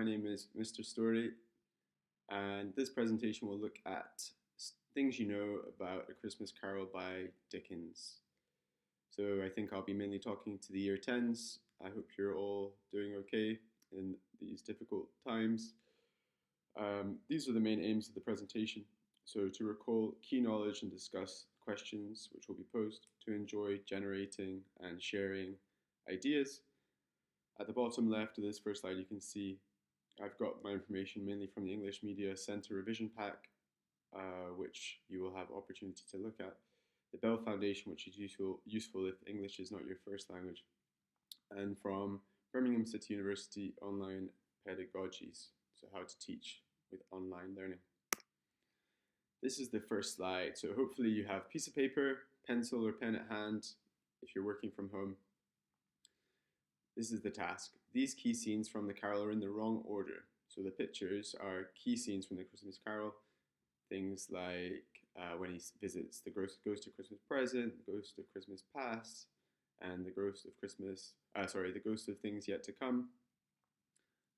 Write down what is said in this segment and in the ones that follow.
name is Mr. Story, and this presentation will look at things you know about A Christmas Carol by Dickens. So I think I'll be mainly talking to the year 10s. I hope you're all doing okay in these difficult times. These are the main aims of the presentation. So to recall key knowledge and discuss questions which will be posed, to enjoy generating and sharing ideas. At the bottom left of this first slide, you can see I've got my information mainly from the English Media Centre Revision Pack, which you will have opportunity to look at. The Bell Foundation, which is useful if English is not your first language. And from Birmingham City University Online Pedagogies, so how to teach with online learning. This is the first slide, so hopefully you have a piece of paper, pencil or pen at hand if you're working from home. This is the task. These key scenes from the carol are in the wrong order. So the pictures are key scenes from the Christmas Carol. Things like when he visits the ghost of Christmas Present, the ghost of Christmas Past, and the ghost of the ghost of things yet to come.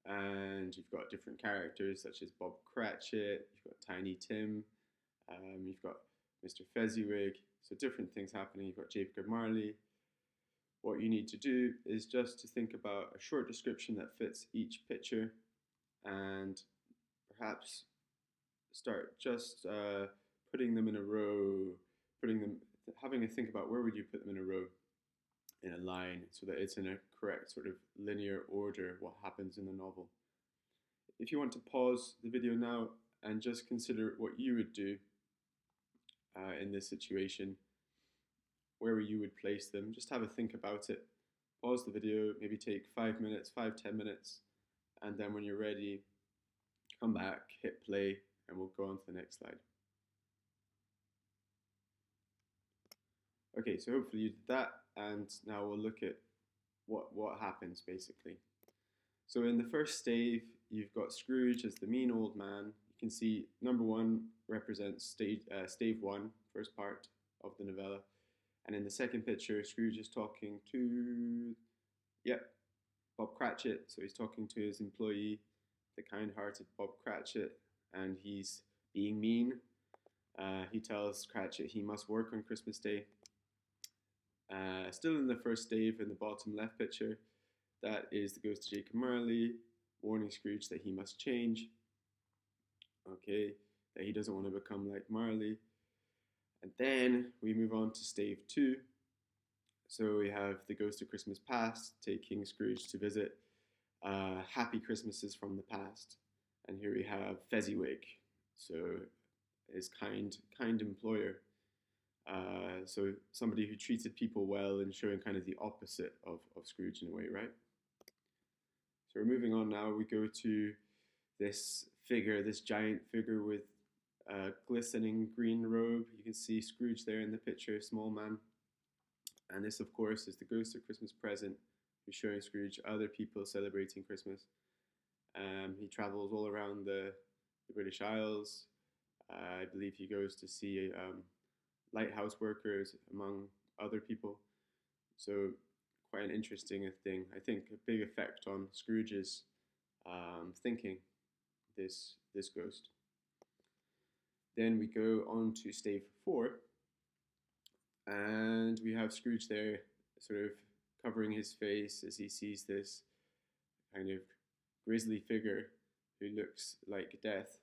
And you've got different characters such as Bob Cratchit, you've got Tiny Tim, you've got Mr. Fezziwig, so different things happening. You've got Jacob Marley. What you need to do is just to think about a short description that fits each picture, and perhaps start just putting them in a row, having a think about where would you put them in a row, in a line, so that it's in a correct sort of linear order what happens in the novel. If you want to pause the video now and just consider what you would do in this situation, where you would place them, just have a think about it. Pause the video, maybe take 5 minutes, 5-10 minutes, and then when you're ready, come back, hit play, and we'll go on to the next slide. Okay, so hopefully you did that, and now we'll look at what happens basically. So in the first stave, you've got Scrooge as the mean old man. You can see number 1 represents stave 1, first part of the novella. And in the second picture, Scrooge is talking to, Bob Cratchit. So he's talking to his employee, the kind-hearted Bob Cratchit, and he's being mean. He tells Cratchit he must work on Christmas Day. Still in the first stave, in the bottom left picture, that is the ghost of Jacob Marley, warning Scrooge that he must change. Okay, that he doesn't want to become like Marley. And then we move on to stave 2. So we have the ghost of Christmas Past taking Scrooge to visit happy Christmases from the past. And here we have Fezziwig, so his kind employer. So somebody who treated people well and showing kind of the opposite of Scrooge in a way, right? So we're moving on now. We go to this figure, this giant figure with a glistening green robe. You can see Scrooge there in the picture, small man. And this, of course, is the ghost of Christmas Present, who's showing Scrooge other people celebrating Christmas. He travels all around the British Isles. I believe he goes to see lighthouse workers, among other people. So quite an interesting thing. I think a big effect on Scrooge's thinking, this ghost. Then we go on to stave 4, and we have Scrooge there sort of covering his face as he sees this kind of grisly figure who looks like death,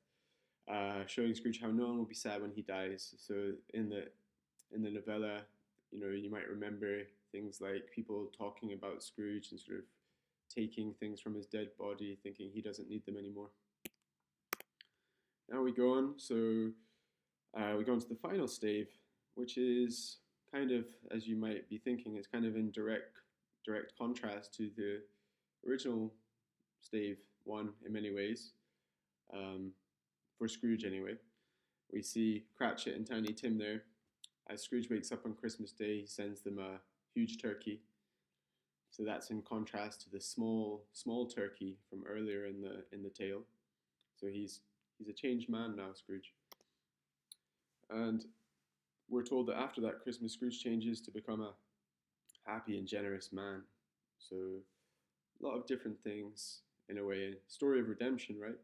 showing Scrooge how no one will be sad when he dies. So in the novella, you might remember things like people talking about Scrooge and sort of taking things from his dead body, thinking he doesn't need them anymore. Now we go on, so we go on to the final stave, which is kind of, as you might be thinking, it's kind of in direct contrast to the original stave 1 in many ways, for Scrooge anyway. We see Cratchit and Tiny Tim there. As Scrooge wakes up on Christmas Day, he sends them a huge turkey. So that's in contrast to the small turkey from earlier in the tale. So he's a changed man now, Scrooge. And we're told that after that Christmas, Scrooge changes to become a happy and generous man. So a lot of different things in a way, a story of redemption, right?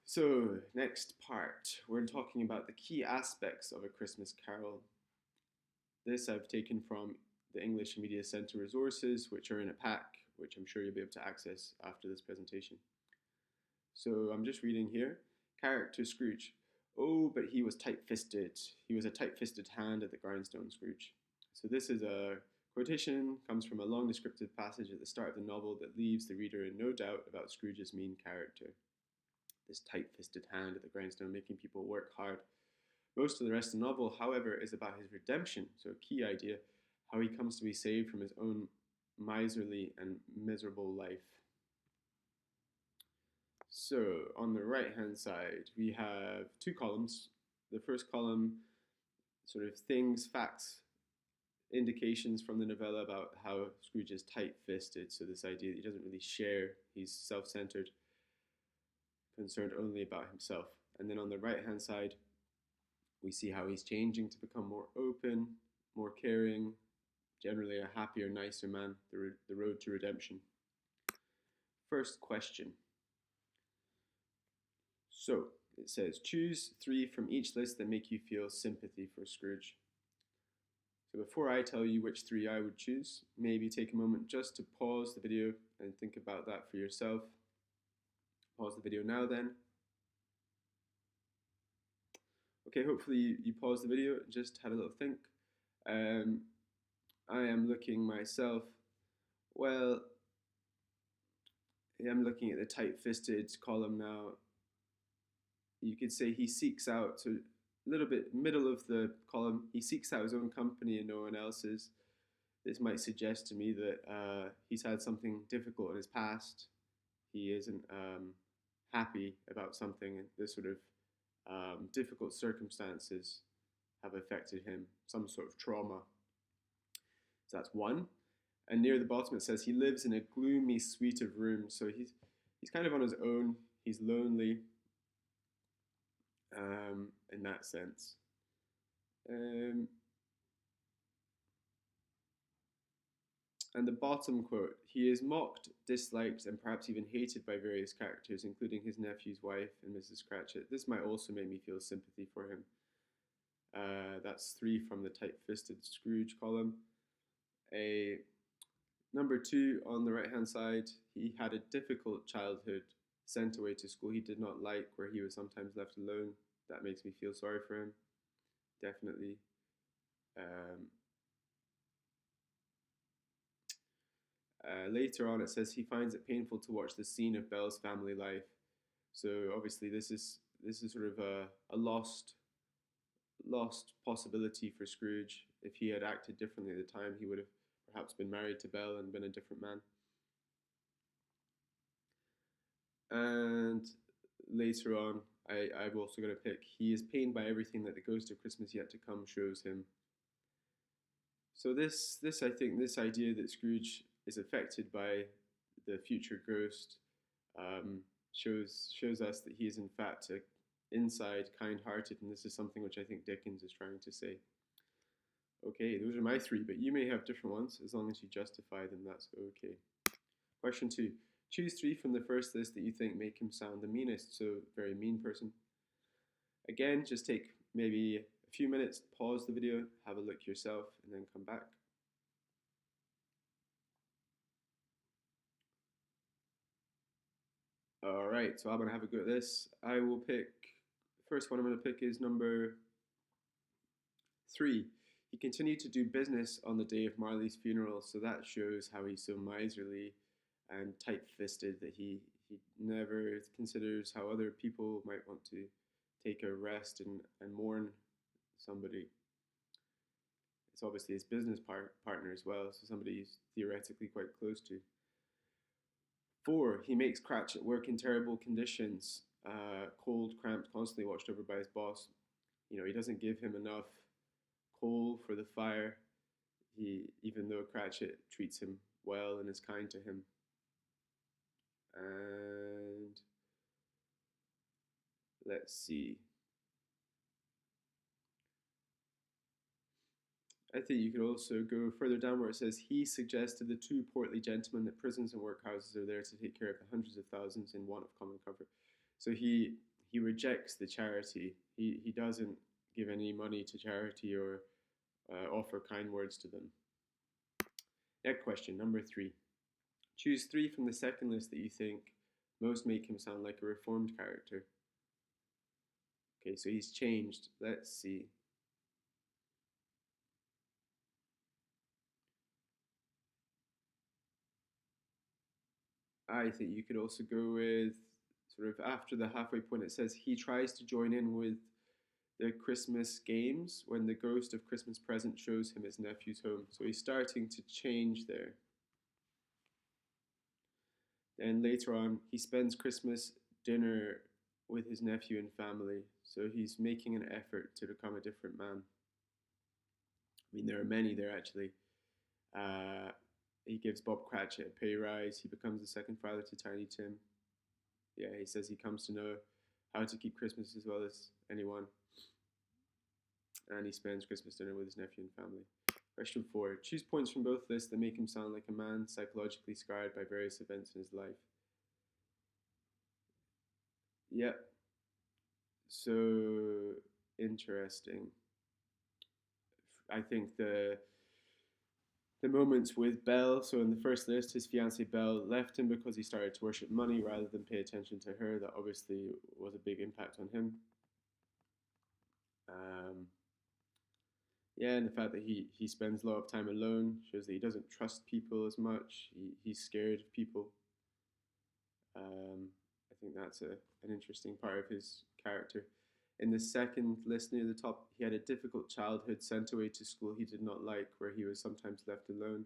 So, next part, we're talking about the key aspects of A Christmas Carol. This I've taken from the English Media Centre resources, which are in a pack, which I'm sure you'll be able to access after this presentation. So I'm just reading here. Character Scrooge. Oh, but he was tight-fisted. He was a tight-fisted hand at the grindstone, Scrooge. So this is a quotation, comes from a long descriptive passage at the start of the novel that leaves the reader in no doubt about Scrooge's main character. This tight-fisted hand at the grindstone, making people work hard. Most of the rest of the novel, however, is about his redemption, so a key idea, how he comes to be saved from his own miserly and miserable life. So, on the right-hand side, we have two columns. The first column, sort of things, facts, indications from the novella about how Scrooge is tight-fisted, so this idea that he doesn't really share, he's self-centered, concerned only about himself. And then on the right-hand side, we see how he's changing to become more open, more caring, generally a happier, nicer man, the road to redemption. First question. So, it says, choose 3 from each list that make you feel sympathy for Scrooge. So before I tell you which 3 I would choose, maybe take a moment just to pause the video and think about that for yourself. Pause the video now then. Okay, hopefully you paused the video and just had a little think. I am looking myself, well, I'm looking at the tight-fisted column now. You could say he seeks out, so a little bit middle of the column, he seeks out his own company and no one else's. This might suggest to me that he's had something difficult in his past. He isn't happy about something, and this sort of difficult circumstances have affected him, some sort of trauma. So that's 1. And near the bottom it says he lives in a gloomy suite of rooms. So he's kind of on his own. He's lonely in that sense. And the bottom quote, he is mocked, disliked, and perhaps even hated by various characters, including his nephew's wife and Mrs. Cratchit. This might also make me feel sympathy for him. That's 3 from the tight-fisted Scrooge column. Number 2 on the right-hand side, he had a difficult childhood, sent away to school he did not like, where he was sometimes left alone. That makes me feel sorry for him, definitely. Later on it says he finds it painful to watch the scene of Belle's family life. So obviously this is sort of a lost possibility for Scrooge. If he had acted differently at the time, he would have perhaps been married to Belle and been a different man. And later on, I'm also going to pick, he is pained by everything that the ghost of Christmas yet to come shows him. So this I think, this idea that Scrooge is affected by the future ghost shows us that he is in fact inside kind-hearted, and this is something which I think Dickens is trying to say. Okay, those are my 3, but you may have different ones. As long as you justify them, that's okay. Question 2. Choose 3 from the first list that you think make him sound the meanest, so very mean person. Again, just take maybe a few minutes, pause the video, have a look yourself, and then come back. Alright, so I'm going to have a go at this. I will pick, the first one I'm going to pick is number 3. He continued to do business on the day of Marley's funeral, so that shows how he's so miserly and tight-fisted that he never considers how other people might want to take a rest and mourn somebody. It's obviously his business partner as well, so somebody he's theoretically quite close to. 4, he makes Cratchit work in terrible conditions, cold, cramped, constantly watched over by his boss. You know, he doesn't give him enough coal for the fire, even though Cratchit treats him well and is kind to him. And let's see. I think you could also go further down where it says he suggested the two portly gentlemen that prisons and workhouses are there to take care of the hundreds of thousands in want of common comfort. So he rejects the charity. He doesn't give any money to charity or offer kind words to them. Next question, number 3. Choose 3 from the second list that you think most make him sound like a reformed character. Okay, so he's changed. Let's see. I think you could also go with sort of after the halfway point. It says he tries to join in with the Christmas games when the ghost of Christmas present shows him his nephew's home. So he's starting to change there. Then later on, he spends Christmas dinner with his nephew and family. So he's making an effort to become a different man. I mean, there are many there actually. He gives Bob Cratchit a pay rise. He becomes the second father to Tiny Tim. Yeah, he says he comes to know how to keep Christmas as well as anyone. And he spends Christmas dinner with his nephew and family. Question 4. Choose points from both lists that make him sound like a man psychologically scarred by various events in his life. Yep. So interesting. I think the moments with Belle, so in the first list, his fiancée Belle left him because he started to worship money rather than pay attention to her. That obviously was a big impact on him. Yeah, and the fact that he spends a lot of time alone shows that he doesn't trust people as much. He's scared of people. I think that's an interesting part of his character. In the second list near the top, he had a difficult childhood, sent away to school he did not like, where he was sometimes left alone.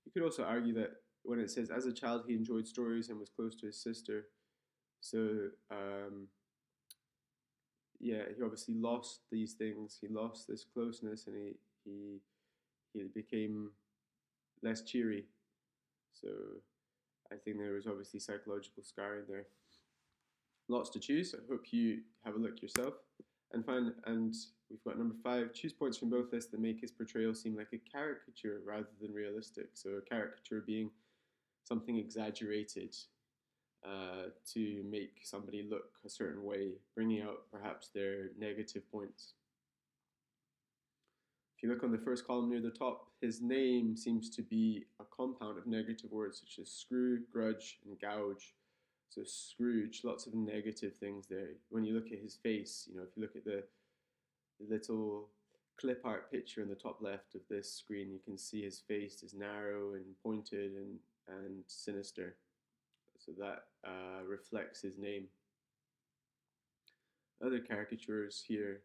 You could also argue that when it says, as a child, he enjoyed stories and was close to his sister. So, yeah, he obviously lost these things. He lost this closeness, and he became less cheery. So, I think there was obviously psychological scarring there. Lots to choose. I hope you have a look yourself. And we've got number 5. Choose points from both lists that make his portrayal seem like a caricature rather than realistic. So a caricature being something exaggerated to make somebody look a certain way, bringing out perhaps their negative points. If you look on the first column near the top, his name seems to be a compound of negative words such as screw, grudge, and gouge. So Scrooge, lots of negative things there. When you look at his face, if you look at the little clip art picture in the top left of this screen, you can see his face is narrow and pointed and sinister. So that reflects his name. Other caricatures here.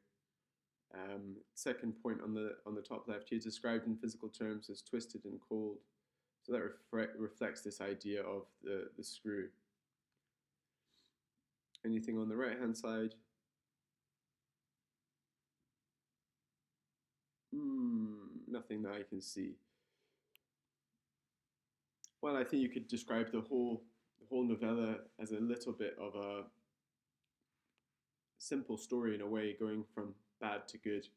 Second point on the top left, he is described in physical terms as twisted and cold. So that reflects this idea of the screw. Anything on the right hand side? Nothing that I can see. Well, I think you could describe the whole novella as a little bit of a simple story in a way, going from bad to good.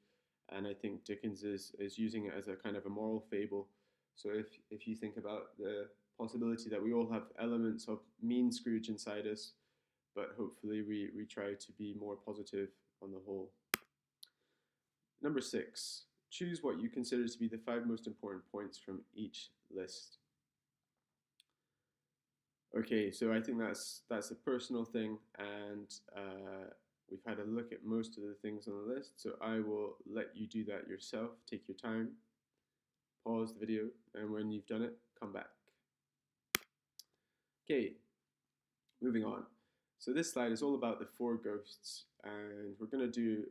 And I think Dickens is using it as a kind of a moral fable. So if you think about the possibility that we all have elements of mean Scrooge inside us, but hopefully we try to be more positive on the whole. Number 6, choose what you consider to be the 5 most important points from each list. Okay, so I think that's a personal thing, and we've had a look at most of the things on the list, so I will let you do that yourself. Take your time, pause the video, and when you've done it, come back. Okay, moving on. So this slide is all about the 4 ghosts, and we're going to do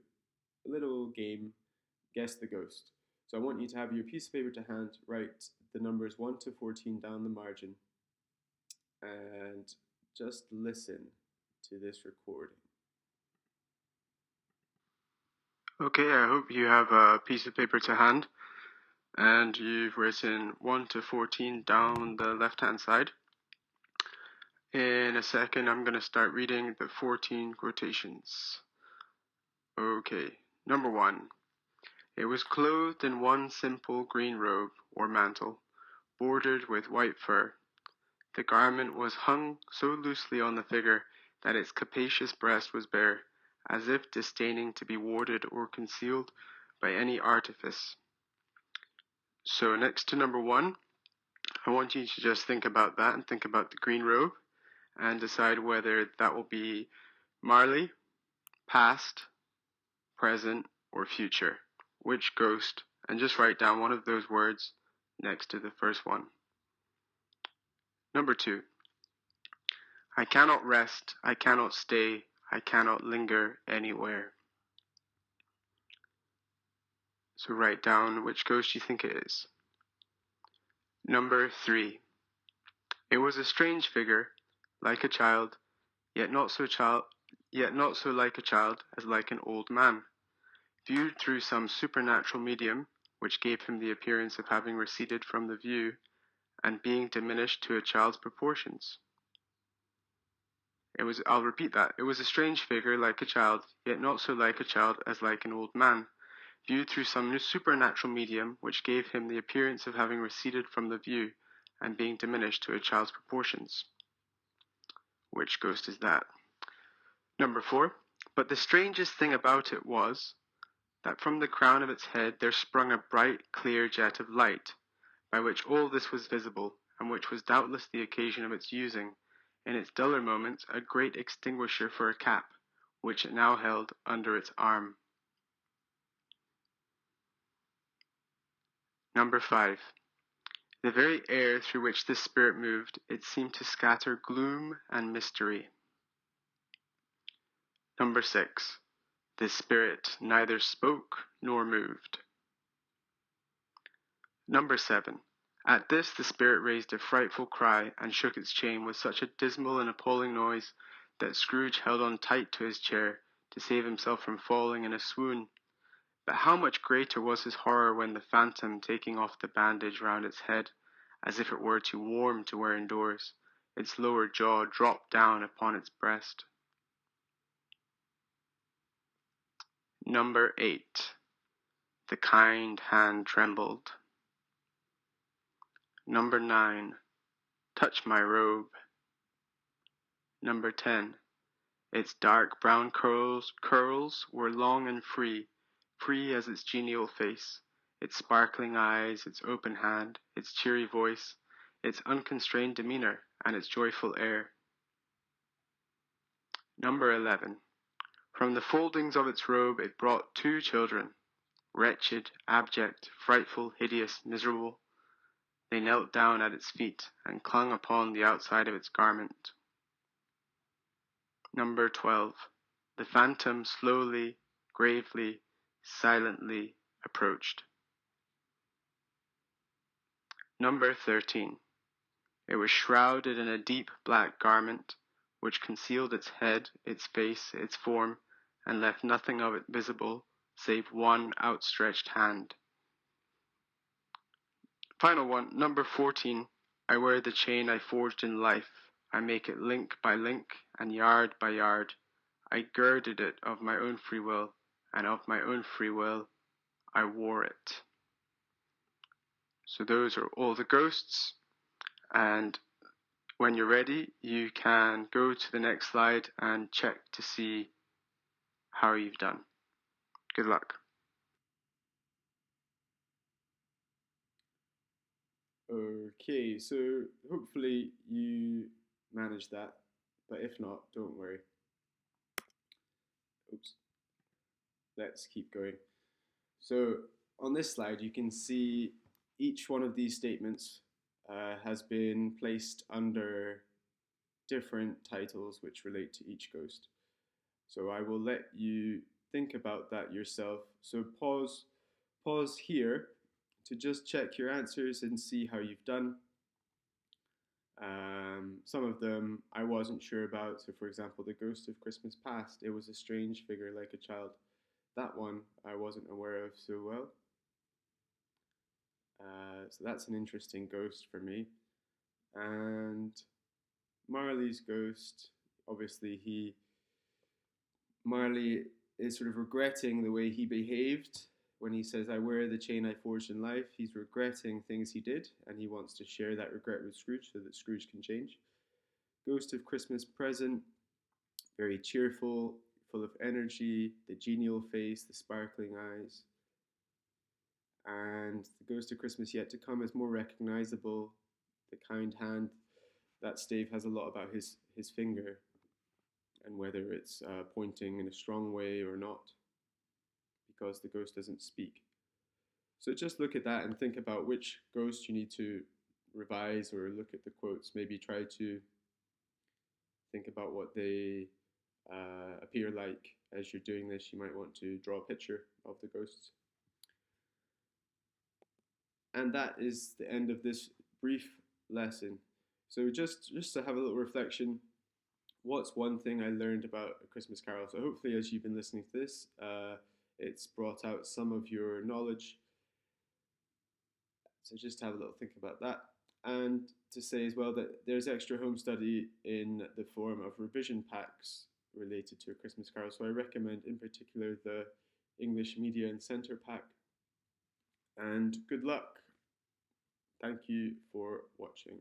a little game, guess the ghost. So I want you to have your piece of paper to hand, write the numbers 1 to 14 down the margin, and just listen to this recording. Okay, I hope you have a piece of paper to hand, and you've written 1 to 14 down the left-hand side. In a second, I'm going to start reading the 14 quotations. Okay, number 1. It was clothed in one simple green robe or mantle, bordered with white fur. The garment was hung so loosely on the figure that its capacious breast was bare, as if disdaining to be warded or concealed by any artifice. So next to number 1, I want you to just think about that and think about the green robe and decide whether that will be Marley, past, present, or future. Which ghost? And just write down one of those words next to the first one. Number 2. I cannot rest, I cannot stay, I cannot linger anywhere. So write down which ghost you think it is. Number 3. It was a strange figure, like a child, yet not so like a child as like an old man, viewed through some supernatural medium, which gave him the appearance of having receded from the view, and being diminished to a child's proportions. I'll repeat that. It was a strange figure like a child, yet not so like a child as like an old man, viewed through some supernatural medium, which gave him the appearance of having receded from the view, and being diminished to a child's proportions. Which ghost is that? Number 4. But the strangest thing about it was that from the crown of its head there sprung a bright, clear jet of light, by which all this was visible, and which was doubtless the occasion of its using, in its duller moments, a great extinguisher for a cap, which it now held under its arm. Number 5. The very air through which this spirit moved, it seemed to scatter gloom and mystery. Number 6. This spirit neither spoke nor moved. Number 7. At this the spirit raised a frightful cry and shook its chain with such a dismal and appalling noise that Scrooge held on tight to his chair to save himself from falling in a swoon. But how much greater was his horror when the phantom, taking off the bandage round its head, as if it were too warm to wear indoors, its lower jaw dropped down upon its breast. Number 8. The kind hand trembled. Number 9. Touch my robe. Number 10. Its dark brown curls were long and free as its genial face, its sparkling eyes, its open hand, its cheery voice, its unconstrained demeanor, and its joyful air. Number 11. From the foldings of its robe it brought 2 children, wretched, abject, frightful, hideous, miserable. They knelt down at its feet and clung upon the outside of its garment. Number 12. The phantom slowly, gravely, silently approached. Number 13. It was shrouded in a deep black garment, which concealed its head, its face, its form, and left nothing of it visible save one outstretched hand. Final one, number 14. I wear the chain I forged in life. I make it link by link and yard by yard. I girded it of my own free will, and of my own free will I wore it. So those are all the ghosts, and when you're ready, you can go to the next slide and check to see how you've done. Good luck. Okay, so hopefully you managed that, but if not, don't worry. Oops. Let's keep going. So on this slide, you can see each one of these statements has been placed under different titles which relate to each ghost. So I will let you think about that yourself. So pause here to just check your answers and see how you've done. Some of them I wasn't sure about. So for example, the Ghost of Christmas Past, it was a strange figure like a child. That one I wasn't aware of so well. So that's an interesting ghost for me. And Marley's ghost, obviously Marley is sort of regretting the way he behaved when he says, I wear the chain I forged in life, he's regretting things he did, and he wants to share that regret with Scrooge so that Scrooge can change. Ghost of Christmas Present, very cheerful, full of energy, the genial face, the sparkling eyes. And the Ghost of Christmas Yet to Come is more recognizable, the kind hand. That stave has a lot about his finger and whether it's pointing in a strong way or not, because the ghost doesn't speak. So just look at that and think about which ghost you need to revise, or look at the quotes. Maybe try to think about what they appear like as you're doing this. You might want to draw a picture of the ghosts. And that is the end of this brief lesson. So just to have a little reflection, what's one thing I learned about A Christmas Carol? So hopefully as you've been listening to this, it's brought out some of your knowledge. So just have a little think about that. And to say as well that there's extra home study in the form of revision packs related to A Christmas Carol. So I recommend in particular the English Media and Centre pack. And good luck. Thank you for watching.